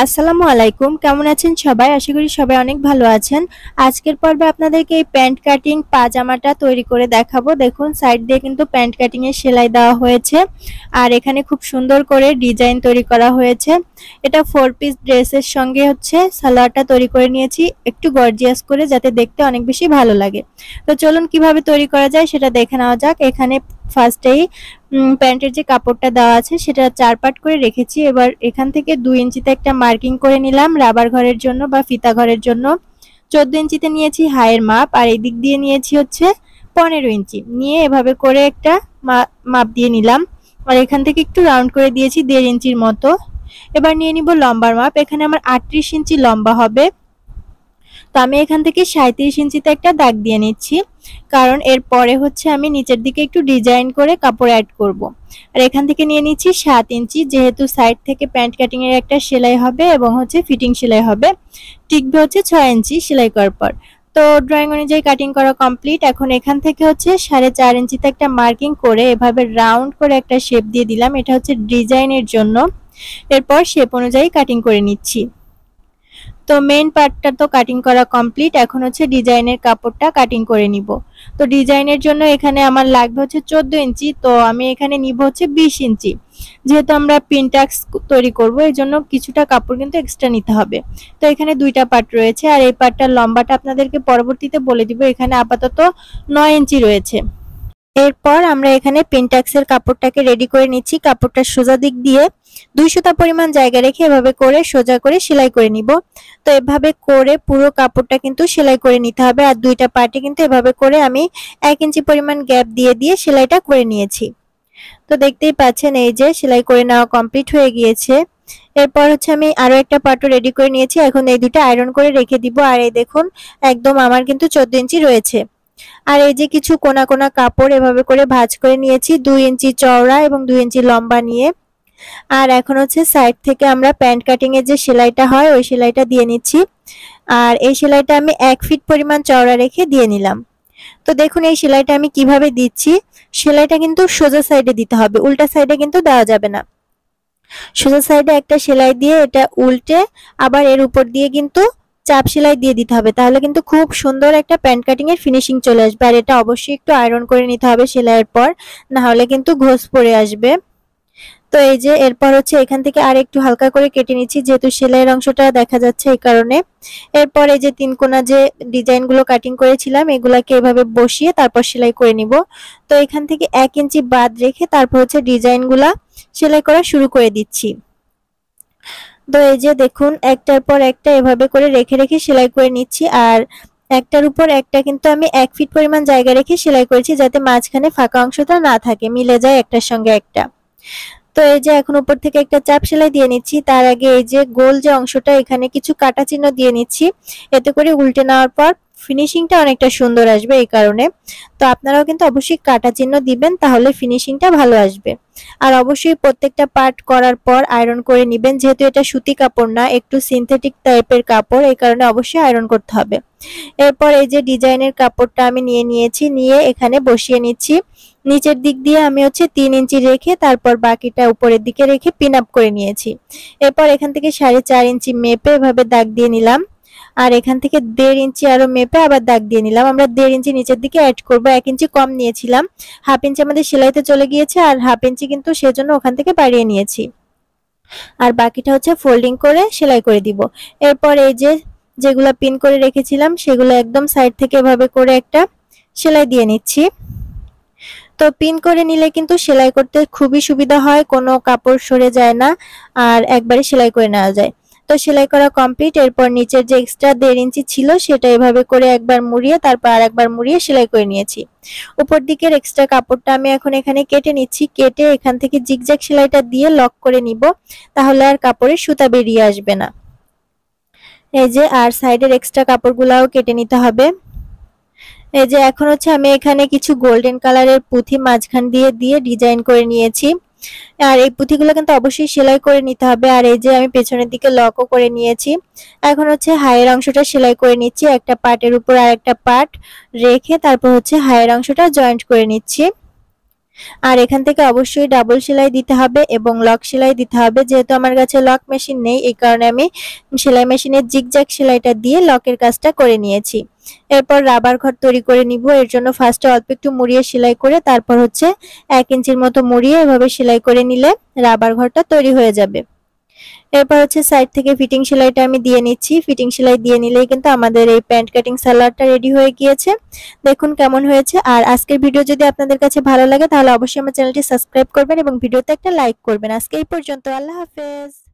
আসসালামু আলাইকুম, কেমন আছেন সবাই? আশা করি সবাই অনেক ভালো আছেন। আজকের পর্বে আপনাদেরকে এই প্যান্ট কাটিং পাজামাটা তৈরি করে দেখাবো। দেখুন সাইড দিয়ে কিন্তু প্যান্ট কাটিং এর সেলাই দেওয়া হয়েছে আর এখানে খুব সুন্দর করে ডিজাইন তৈরি করা হয়েছে। এটা 4 পিস ড্রেসের সঙ্গে হচ্ছে সালোয়ারটা তৈরি করে নিয়েছি একটু গর্জিয়াস করে, যাতে দেখতে অনেক বেশি ভালো লাগে। তো চলুন কিভাবে তৈরি করা যায় সেটা দেখে নেওয়া যাক। এখানে ফার্স্টেই প্যান্টের যে কাপড়টা দেওয়া আছে সেটা 4 পার্ট করে রেখেছি। এবার এখান থেকে 2 ইঞ্চিতে একটা মার্কিং করে নিলাম রাবার ঘরের জন্য বা ফিতা ঘরের জন্য। 14 ইঞ্চিতে নিয়েছি হাইয়ের মাপ আর এই দিক দিয়ে নিয়েছি হচ্ছে 15 ইঞ্চি। নিয়ে এভাবে করে একটা মাপ দিয়ে নিলাম আর এখান থেকে একটু রাউন্ড করে দিয়েছি 1.5 ইঞ্চির মতো। এবার নিয়ে নিব লম্বার মাপ। এখানে আমার 38 ইঞ্চি লম্বা হবে, তো আমি এখান থেকে 37 ইঞ্চিতে একটা দাগ দিয়ে নিচ্ছি, কারণ এরপরে হচ্ছে আমি নিচের দিকে একটু ডিজাইন করে কাপড় অ্যাড করব। আর এখান থেকে নিয়ে নিচ্ছি 7 ইঞ্চি, যেহেতু সাইড থেকে প্যান্ট কাটিং এর একটা সেলাই হবে এবং হচ্ছে ফিটিং সেলাই হবে। টিকবে হচ্ছে 6 ইঞ্চি সেলাই করার পর। তো ড্রয়িং অনুযায়ী কাটিং করা কমপ্লিট। এখন এখান থেকে হচ্ছে 4.5 ইঞ্চিতে একটা মার্কিং করে এভাবে রাউন্ড করে একটা শেপ দিয়ে দিলাম, এটা হচ্ছে ডিজাইনের জন্য। এরপর শেপ অনুযায়ী কাটিং করে নিচ্ছি। তো মেইন পার্টটা তো কাটিং করা কমপ্লিট, এখন হচ্ছে ডিজাইনের কাপড়টা কাটিং করে নিব। তো ডিজাইনের জন্য এখানে আমার লাগবে হচ্ছে 14 ইঞ্চি, তো আমি এখানে নিব হচ্ছে 20 ইঞ্চি। যেহেতু আমরা পিনটাক্স তৈরি করব এই জন্য কিছুটা কাপড় কিন্তু এক্সট্রা নিতে হবে। তো এখানে দুইটা পার্ট রয়েছে আর এই পার্টটার লম্বাটা আপনাদেরকে পরবর্তীতে বলে দিব। এখানে আপাতত 9 ইঞ্চি রয়েছে। এরপর আমরা এখানে পিনটাক্সের কাপড়টাকে রেডি করে নিচ্ছি। কাপড়টা সোজা দিক দিয়ে 2 সুতা পরিমাণ জায়গা রেখে এভাবে করে সোজা করে সেলাই করে নিব। তো এভাবে করে পুরো কাপড়টা কিন্তু সেলাই করে নিতে হবে আর দুইটা পার্টে কিন্তু এভাবে করে আমি 1 ইঞ্চি পরিমাণ গ্যাপ দিয়ে দিয়ে সেলাইটা করে নিয়েছি। তো দেখতেই পাচ্ছেন এই যে সেলাই করে নেওয়া কমপ্লিট হয়ে গিয়েছে। এরপর হচ্ছে আমি আরো একটা পার্টও রেডি করে নিয়েছি। এখন এই দুটো আয়রন করে রেখে দিব। আর এই দেখুন একদম আমার কিন্তু 14 ইঞ্চি রয়েছে। আর এই যে কিছু কোনা কোনা কাপড় এভাবে করে ভাঁজ করে নিয়েছি 2 ইঞ্চি চওড়া এবং 2 ইঞ্চি লম্বা নিয়ে। আর এখন হচ্ছে সাইড থেকে আমরা প্যান্ট কাটিং এর যে সেলাইটা হয় ওই সেলাইটা দিয়ে নিচ্ছি। আর এই সেলাইটা আমি 1 ফিট পরিমাণ চওড়া রেখে দিয়ে নিলাম। তো দেখুন এই সেলাইটা আমি কিভাবে দিচ্ছি। সেলাইটা কিন্তু সোজা সাইডে দিতে হবে, উল্টা সাইডে কিন্তু দেওয়া যাবে না। সোজা সাইডে একটা সেলাই দিয়ে এটা উল্টে আবার এর উপর দিয়ে কিন্তু চাপ সেলাই দিয়ে দিতে হবে, তাহলে কিন্তু খুব সুন্দর একটা প্যান্ট কাটিং এর ফিনিশিং চলে আসবে। আর এটা অবশ্যই একটু আয়রন করে নিতে হবে সেলাইয়ের পর, না হলে কিন্তু ঘোষ পড়ে আসবে। তো এই যে এরপর হচ্ছে এখান থেকে আর একটু হালকা করে কেটে নিচ্ছি, যেহেতু সেলাইয়ের অংশটা দেখা যাচ্ছে এই কারণে। এরপর এই যে 3 কোণা যে ডিজাইনগুলো কাটিং করেছিলাম এগুলাকে এভাবে বসিয়ে তারপর সেলাই করে নিব। তো এখান থেকে 1 ইঞ্চি বাদ রেখে তারপর হচ্ছে ডিজাইনগুলা সেলাই করা শুরু করে দিচ্ছি। তো এই যে দেখুন একটার পর একটা এভাবে করে রেখে রেখে সেলাই করে নিচ্ছি। আর একটার উপর একটা কিন্তু আমি 1 ফিট পরিমাণ জায়গা রেখে সেলাই করেছি, যাতে মাঝখানে ফাঁকা অংশটা না থাকে, মিলে যায় একটার সঙ্গে একটা। তো এই যে এখন উপর থেকে একটা চাপ সেলাই দিয়ে নিচ্ছি। তার আগে এই যে গোল যে অংশটা এখানে কিছু কাটা চিহ্ন দিয়ে নিচ্ছি, এতে করে উল্টে নেওয়ার পর ফিনিশিংটা অনেকটা সুন্দর আসবে এই কারণে। তো আপনারাও কিন্তু অবশ্যই কাটা চিহ্ন দিবেন, তাহলে ফিনিশিংটা ভালো আসবে। আর অবশ্যই প্রত্যেকটা পার্ট করার পর আয়রন করে নেবেন, যেহেতু এটা সুতি কাপড় না, একটু সিনথেটিক টাইপের কাপড়, এই কারণে অবশ্যই আয়রন করতে হবে। এরপর এই যে ডিজাইনের কাপড়টা আমি নিয়ে নিয়ে এখানে বসিয়ে নিচ্ছি। নিচের দিক দিয়ে আমি হচ্ছে 3 ইঞ্চি রেখে তারপর বাকিটা উপরের দিকে রেখে পিন আপ করে নিয়েছি। এরপর এখান থেকে 4.5 ইঞ্চি মেপে এভাবে দাগ দিয়ে নিলাম। আর এখান থেকে 1.5 ইঞ্চি আরো মেপে আবার দাগ দিয়ে নিলাম। আমরা 1.5 ইঞ্চি নিচের দিকে অ্যাড করব, 1 ইঞ্চি কম নিয়েছিলাম। হাফ ইঞ্চি আমাদের সেলাইতে চলে গিয়েছে আর হাফ ইঞ্চি কিন্তু সেজন্য ওখান থেকে বাড়িয়ে নিয়েছি। আর বাকিটা হচ্ছে ফোল্ডিং করে সেলাই করে দিব। এরপর এই যে যেগুলা পিন করে রেখেছিলাম সেগুলো একদম সাইড থেকে এভাবে করে একটা সেলাই দিয়ে নিচ্ছি। তো পিন করে নিলে কিন্তু সেলাই করতে খুবই সুবিধা হয়, কোনো কাপড় সরে যায় না আর একবারে সেলাই করে নেওয়া যায়। তো সেলাই করা কমপ্লিট। এরপর নিচের যে এক্সট্রা 1.5 ইঞ্চি ছিল সেটা এভাবে করে একবার মুড়িয়ে তারপর আরেকবার মুড়িয়ে সেলাই করে নিয়েছি। উপর দিকের এক্সট্রা কাপড়টা আমি এখন এখানে কেটে নিচ্ছি। কেটে এখান থেকে জিগজ্যাগ সেলাইটা দিয়ে লক করে নিব, তাহলে আর কাপড়ের সুতা বেরিয়ে আসবে না। এই যে আর সাইডের এক্সট্রা কাপড়গুলাও কেটে নিতে হবে। এই যে এখন হচ্ছে আমি এখানে কিছু গোল্ডেন কালারের পুঁথি মাঝখান দিয়ে দিয়ে ডিজাইন করে নিয়েছি। আর এই পুঁথিগুলো কিন্তু অবশ্যই সেলাই করে নিতে হবে। আর এই যে আমি পেছনের দিকে লকও করে নিয়েছি। এখন হচ্ছে হাইয়ের অংশটা সেলাই করে নিচ্ছি, একটা পার্টের উপর আরেকটা পার্ট রেখে তারপর হচ্ছে হাইয়ের অংশটা জয়েন্ট করে নিচ্ছি। আর এখান থেকে অবশ্যই ডাবল সেলাই দিতে হবে এবং লক সেলাই দিতে হবে। যেহেতু আমার কাছে লক মেশিন নেই, এই কারণে আমি সেলাই মেশিনের জিগজ্যাগ সেলাইটা দিয়ে লকের কাজটা করে নিয়েছি। এরপর রাবার ঘর তৈরি করে নিব। এর জন্য ফার্স্টে অল্প একটু মুড়িয়ে সেলাই করে তারপর হচ্ছে 1 ইঞ্চির মতো মুড়িয়ে এভাবে সেলাই করে নিলে রাবার ঘরটা তৈরি হয়ে যাবে। এরপর হচ্ছে সাইড থেকে ফিটিং সেলাইটা আমি দিয়ে নিচ্ছি। ফিটিং সেলাই দিয়ে নিলেই কিন্তু আমাদের এই প্যান্ট কাটিং সালোয়ারটা রেডি হয়ে গিয়েছে। দেখুন কেমন হয়েছে। আর আজকের ভিডিও যদি আপনাদের কাছে ভালো লাগে তাহলে অবশ্যই আমার চ্যানেলটি সাবস্ক্রাইব করবেন এবং ভিডিওতে একটা লাইক করবেন। আজকে এই পর্যন্ত। আল্লাহ হাফেজ।